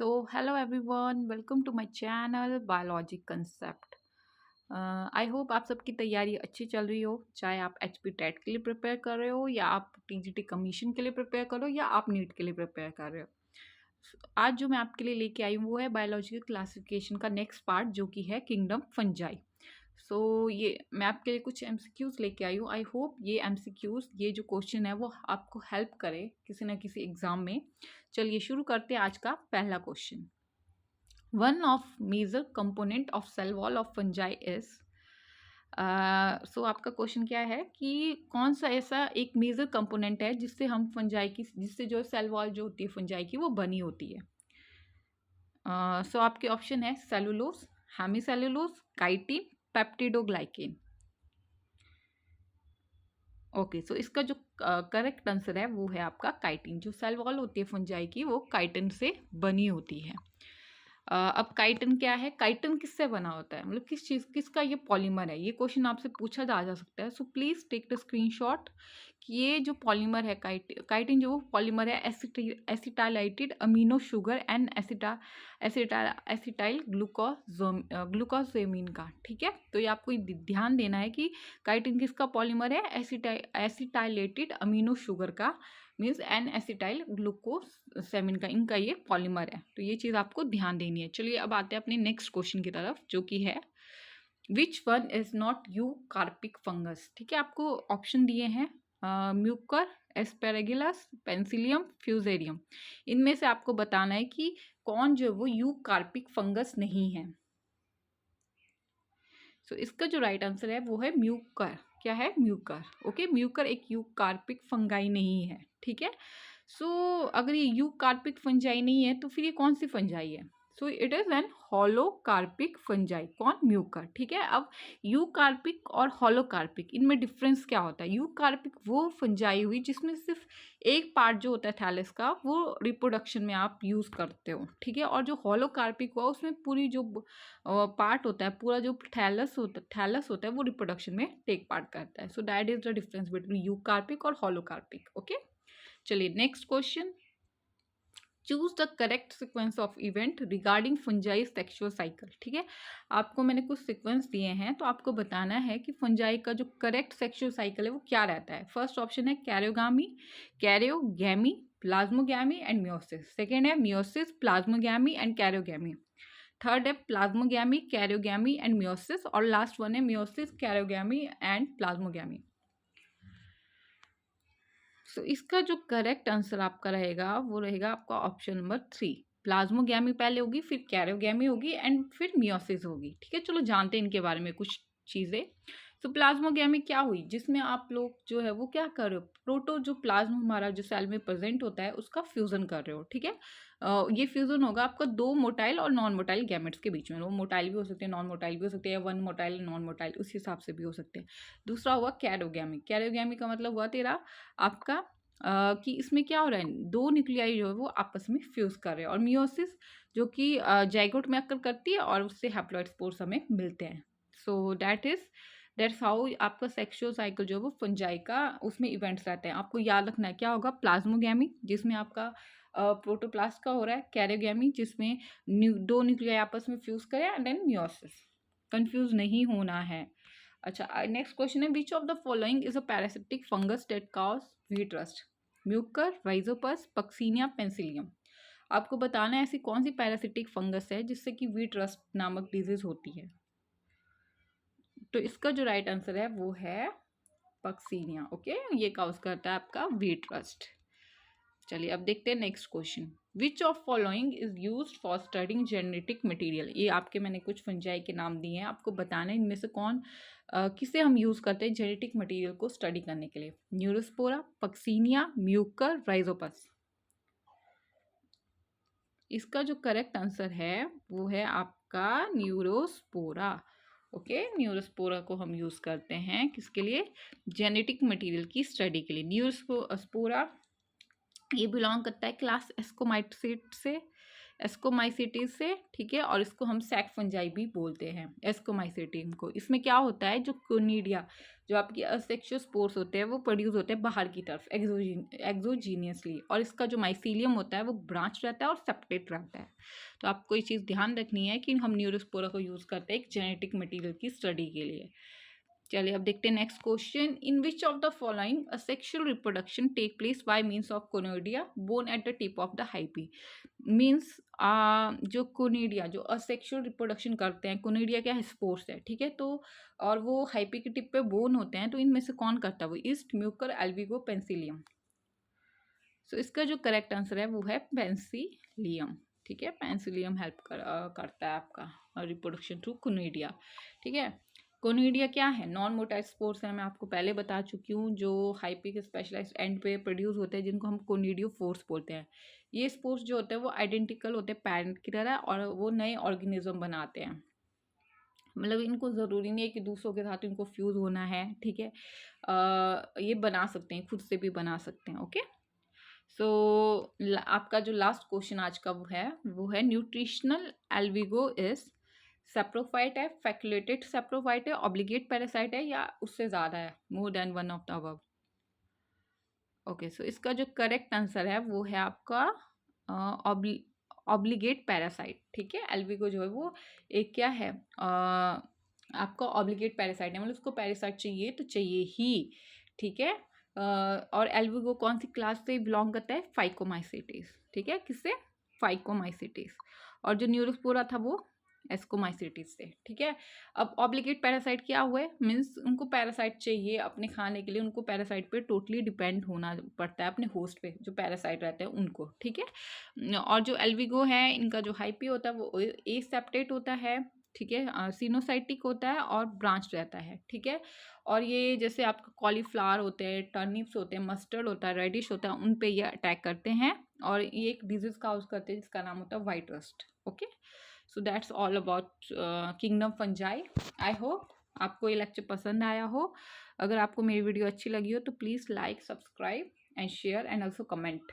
Hello everyone, welcome to my channel Biology Concept. I hope आप सबकी तैयारी अच्छी चल रही हो, चाहे आप HP टेट के लिए प्रिपेयर कर रहे हो या आप TGT कमीशन के लिए प्रिपेयर कर रहे हो या आप नीट के लिए प्रिपेयर कर रहे हो। आज जो मैं आपके लिए लेके आई हूँ वो है बायोलॉजी के क्लासिफिकेशन का नेक्स्ट पार्ट जो कि है किंगडम फंजाई। ये मैं आपके लिए कुछ MCQs लेके आई हूँ। आई होप ये MCQs ये जो क्वेश्चन है वो आपको हेल्प करे किसी ना किसी एग्जाम में। चलिए शुरू करते हैं आज का पहला question. One of major component of cell wall of fungi is आपका क्वेश्चन क्या है कि कौन सा ऐसा एक मेजर कंपोनेंट है जिससे हम फंजाई की जिससे जो सेल वॉल जो होती है फंजाई की वो बनी होती है। आपके ऑप्शन है cellulose, hemicellulose, chitin, peptidoglycan. Okay, so इसका जो करेक्ट आंसर है वो है आपका काइटिन। जो सेल वॉल होती है फंजाई की वो काइटिन से बनी होती है। अब काइटिन क्या है, काइटिन किससे बना होता है, मतलब किस चीज़ किसका ये पॉलीमर है, ये क्वेश्चन आपसे पूछा जा सकता है। So please take the screenshot कि ये जो पॉलीमर है काइटिन जो पॉलीमर है acetylated amino sugar and acetyl glucosamine का। ठीक है, तो ये आपको ध्यान देना है कि काइटिन किसका पॉलीमर है, एसिटाइलेटेड अमीनो शुगर का, मीन्स एन एसिटाइल ग्लूकोसेमिन का, इनका ये पॉलीमर है। तो ये चीज़ आपको ध्यान देनी है। चलिए अब आते हैं अपने नेक्स्ट क्वेश्चन की तरफ जो कि है which one is not eucarpic fungus. ठीक है, आपको ऑप्शन दिए हैं म्यूकर, एस्पेरेगिलस, पेंसिलियम, फ्यूजेरियम। इनमें से आपको बताना है कि कौन जो वो यू कार्पिक फंगस नहीं है। इसका जो राइट आंसर है वो है म्यूकर। क्या है, म्यूकर। ओके, म्यूकर एक यूकार्पिक फंगाई नहीं है। ठीक है, अगर ये यूकार्पिक फंजाई नहीं है तो फिर ये कौन सी फंजाई है। It is an holocarpic fungi. कौन, म्यूकर। ठीक है, अब यूकार्पिक और होलोकार्पिक इनमें डिफरेंस क्या होता है। यूकार्पिक वो फंजाई हुई जिसमें सिर्फ एक पार्ट जो होता है थैलस का वो रिप्रोडक्शन में आप यूज करते हो। ठीक है, और जो होलोकार्पिक हुआ उसमें पूरी जो पार्ट होता है, पूरा जो थैलस होता है वो रिप्रोडक्शन में टेक पार्ट करता है। That is the difference between eucarpic और होलोकार्पिक। ओके, चलिए next question. Choose the correct sequence of event regarding fungi sexual cycle. ठीक है, आपको मैंने कुछ सिक्वेंस दिए हैं तो आपको बताना है कि फंजाई का जो करेक्ट सेक्सुअल साइकिल है वो क्या रहता है। फर्स्ट ऑप्शन है karyogamy, plasmogamy and meiosis. Second है meiosis, plasmogamy and karyogamy. Third है प्लाज्मोगैमी, कैरियोगैमी एंड मियोसिस। और लास्ट वन है मियोसिस, कैरियोगैमी एंड प्लाज्मोगैमी। इसका जो करेक्ट आंसर आपका रहेगा वो रहेगा आपका ऑप्शन नंबर 3। प्लाज्मोगैमी पहले होगी, फिर कैरियोगैमी होगी एंड फिर मियोसिस होगी। ठीक है, चलो जानते हैं इनके बारे में कुछ चीज़ें। प्लाज्मोगैमी क्या हुई, जिसमें आप लोग जो है वो क्या कर रहे हो, प्रोटो जो प्लाज्मा हमारा जो सेल में प्रेजेंट होता है उसका फ्यूजन कर रहे हो। ठीक है, ये फ्यूजन होगा आपका दो मोटाइल और नॉन मोटाइल गैमेट्स के बीच में। वो मोटाइल भी हो सकते हैं, नॉन मोटाइल भी हो सकते हैं, वन मोटाइल नॉन मोटाइल उस हिसाब से भी हो सकते हैं। दूसरा हुआ कैरियोगैमी। कैरियोगैमी का मतलब हुआ तेरा आपका कि इसमें क्या हो रहा है, दो न्यूक्लियाई जो है वो आपस में फ्यूज कर रहे हैं। और मियोसिस जो कि जाइगोट में अक्कर करती है और उससे हैप्लॉइड स्पोर्स हमें मिलते हैं। दैट्स हाउ आपका सेक्सुअल साइकिल जो है वो फंजाई का उसमें इवेंट्स रहते हैं। आपको याद रखना है क्या होगा, प्लाज्मोगैमी जिसमें आपका प्रोटोप्लास्ट का हो रहा है, कैरियोगैमी जिसमें दो न्यूक्लियाई आपस में फ्यूज करें, एंड देन मियोसिस। कंफ्यूज नहीं होना है। अच्छा, नेक्स्ट क्वेश्चन है which of the following is a parasitic fungus that cause wheat rust. Mucor, Rhizopus, Puccinia, Penicillium. आपको बताना है ऐसी कौन सी पैरासिटिक फंगस है जिससे कि व्हीट रस्ट नामक डिजीज होती है। तो इसका जो राइट आंसर है वो है पक्सीनिया। ओके, ये काउज करता है आपका व्हीट रस्ट। चलिए अब देखते हैं next question. Which of following is use for studying genetic material. ये आपके मैंने कुछ फंजाई के नाम दिए हैं, आपको बताना है इनमें से कौन किसे हम यूज करते हैं जेनेटिक मटेरियल को स्टडी करने के लिए। Neurospora, Puccinia, Mucor, Rhizopus. इसका जो करेक्ट आंसर है वो है आपका न्यूरोस्पोरा। ओके, न्यूरोस्पोरा को हम यूज करते हैं किसके लिए, जेनेटिक मटेरियल की स्टडी के लिए। न्यूरोस्पोरा ये बिलोंग करता है क्लास एस्कोमाइसिटीज से, ठीक है। और इसको हम सैक फंजाई भी बोलते हैं, एस्कोमाइसिटीन को। इसमें क्या होता है, जो कोनिडिया, जो आपकी असेक्सुअल स्पोर्स होते हैं वो प्रोड्यूस होते हैं बाहर की तरफ एक्सोजीनियसली, और इसका जो माइसीलियम होता है वो ब्रांच रहता है और सेप्टेट रहता है। तो आपको ये चीज़ ध्यान रखनी है कि हम न्यूरोस्पोरा को यूज़ करते हैं एक जेनेटिक मटीरियल की स्टडी के लिए। चलिए अब देखते हैं next question. In which of the following a sexual reproduction take place by means of conidia born at the tip of the hyphae. Means जो कोनिडिया, जो असेक्सुअल रिप्रोडक्शन करते हैं, कोनिडिया क्या है, स्पोर्स है, ठीक है। तो और वो हाइपी की टिप पे बोन होते हैं, तो इनमें से कौन करता है, वो ईस्ट, म्यूकर, एल्विगो, पेंसिलियम। सो इसका जो करेक्ट आंसर है वो है पेंसिलियम, ठीक है। पेंसिलियम हेल्प करता है आपका रिप्रोडक्शन थ्रू कोनिडिया, ठीक है। कोनिडिया क्या है, नॉन मोटाइल स्पोर्स है, मैं आपको पहले बता चुकी हूँ, जो हाइपी के स्पेशलाइज्ड एंड पे प्रोड्यूस होते हैं, जिनको हम कोनिडियो फोर्स बोलते हैं। ये स्पोर्स जो होते हैं वो आइडेंटिकल होते हैं पैरेंट की तरह, और वो नए ऑर्गेनिज्म बनाते हैं। मतलब इनको ज़रूरी नहीं है कि दूसरों के साथ इनको फ्यूज़ होना है, ठीक है। ये बना सकते हैं, खुद से भी बना सकते हैं, ओके। सो आपका जो लास्ट क्वेश्चन आज का वो है न्यूट्रिशनल एल्विगो इज सेप्रोफाइट है, फैक्युलेटेड सेप्रोफाइट है, ऑब्लिगेट पैरासाइट है, या उससे ज़्यादा है, more than one of the above. Okay, so इसका जो करेक्ट आंसर है वो है आपका ऑब्लिगेट पैरासाइट, ठीक है। एल्विगो जो है वो एक क्या है, आपका ऑब्लिगेट पैरासाइट है, मतलब उसको पैरासाइट चाहिए तो चाहिए ही, ठीक है। और एल्विगो कौन सी क्लास से बिलोंग करता है, फाइकोमाइसिटीज, ठीक है। किससे, फाइकोमाइसिटीज। और जो न्यूरोस्पोरा था वो एस्कोमाइसिटीज से, ठीक है। अब ऑब्लिगेट पैरासाइट क्या हुआ है, मीन्स उनको पैरासाइट चाहिए अपने खाने के लिए, उनको पैरासाइट पे टोटली डिपेंड होना पड़ता है, अपने होस्ट पे जो पैरासाइट रहते हैं उनको, ठीक है। और जो एल्विगो है, इनका जो हाइपी होता है वो एसेप्टेट होता है, ठीक है, सिनोसाइटिक होता है और ब्रांच रहता है, ठीक है। और ये जैसे आपका कॉलीफ्लावर होते हैं, टर्निप्स होते हैं, मस्टर्ड होता है, रेडिश होता है, उन पे ये अटैक करते हैं, और ये एक डिजीज काउज करते हैं जिसका नाम होता है white rust, okay. So that's all about kingdom fungi. I hope आपको ये लेक्चर पसंद आया हो। अगर आपको मेरी वीडियो अच्छी लगी हो तो please like, subscribe and share and also comment.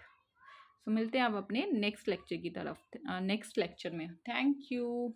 So मिलते हैं अब अपने नेक्स्ट लेक्चर की तरफ, नेक्स्ट लेक्चर में। Thank you.